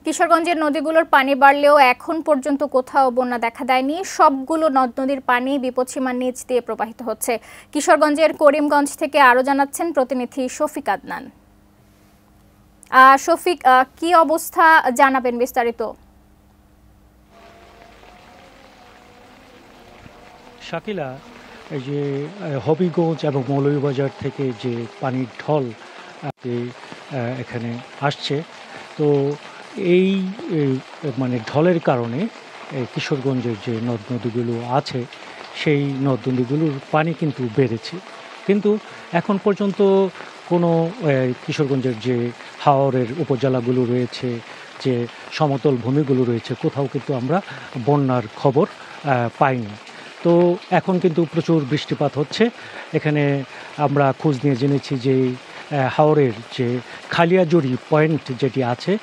কিশোরগঞ্জের নদীগুলোর পানি বাড়লেও এখন পর্যন্ত কোথাও বন্যা দেখা দেয়নি। সবগুলো নদ-নদীর পানি বিপদসীমার নিচ দিয়ে প্রবাহিত হচ্ছে। কিশোরগঞ্জের করিমগঞ্জ থেকে আরও জানাচ্ছেন প্রতিনিধি শফিক আদনান। শফিক, কি অবস্থা জানাবেন বিস্তারিত? শাকিলা, এই যে হবিগঞ্জ এবং মৌলভীবাজার থেকে যে পানির ঢল এখানে আসছে, তো এই মানে ঢলের কারণে কিশোরগঞ্জের যে নদ নদীগুলো আছে সেই নদ নদীগুলোর পানি কিন্তু বেড়েছে, কিন্তু এখন পর্যন্ত কোনো কিশোরগঞ্জের যে হাওরের উপজেলাগুলো রয়েছে, যে সমতল ভূমিগুলো রয়েছে, কোথাও কিন্তু আমরা বন্যার খবর পাইনি। তো এখন কিন্তু প্রচুর বৃষ্টিপাত হচ্ছে। এখানে আমরা খোঁজ নিয়ে জেনেছি যে হাওরের যে খালিয়াজুড়ি পয়েন্ট যেটি আছে,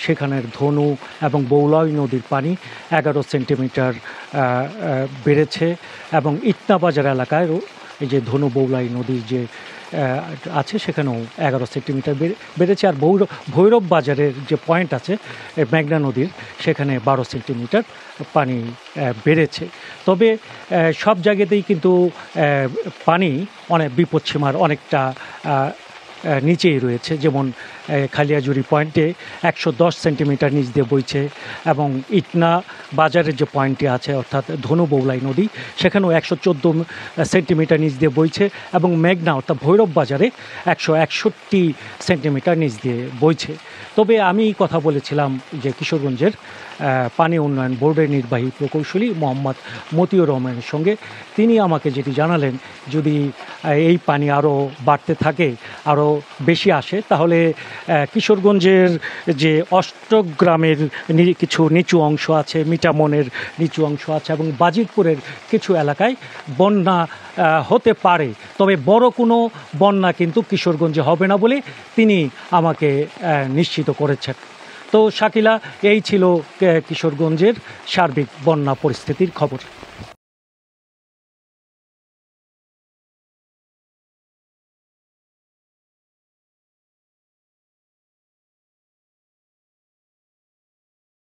সেখানের ধনু এবং বৌলাই নদীর পানি 11 সেন্টিমিটার বেড়েছে, এবং ইটনাবাজার এলাকায় এই যে ধনু বৌলাই নদীর যে আছে সেখানেও 11 সেন্টিমিটার বেড়েছে। আর ভৈরব বাজারের যে পয়েন্ট আছে মেঘনা নদীর, সেখানে 12 সেন্টিমিটার পানি বেড়েছে। তবে সব জায়গাতেই কিন্তু পানি অনেক বিপদসীমার অনেকটা নিচেই রয়েছে। যেমন খালিয়াজুড়ি পয়েন্টে 110 সেন্টিমিটার নিচ দিয়ে বইছে, এবং ইটনা বাজারের যে পয়েন্টটি আছে অর্থাৎ ধনু বৌলাই নদী, সেখানেও 114 সেন্টিমিটার নিচ দিয়ে বইছে, এবং মেঘনা অর্থাৎ ভৈরব বাজারে 161 সেন্টিমিটার নিচ দিয়ে বইছে। তবে আমি কথা বলেছিলাম যে কিশোরগঞ্জের পানি উন্নয়ন বোর্ডের নির্বাহী প্রকৌশলী মোহাম্মদ মতিউর রহমানের সঙ্গে। তিনি আমাকে যেটি জানালেন, যদি এই পানি আরও বাড়তে থাকে, আরও বেশি আসে, তাহলে কিশোরগঞ্জের যে অষ্টগ্রামের কিছু নিচু অংশ আছে, মিটামনের নিচু অংশ আছে, এবং বাজিতপুরের কিছু এলাকায় বন্যা হতে পারে। তবে বড় কোনো বন্যা কিন্তু কিশোরগঞ্জে হবে না বলে তিনি আমাকে নিশ্চিত করেছেন। তো শাকিলা, এই ছিল কিশোরগঞ্জের সার্বিক বন্যা পরিস্থিতির খবর।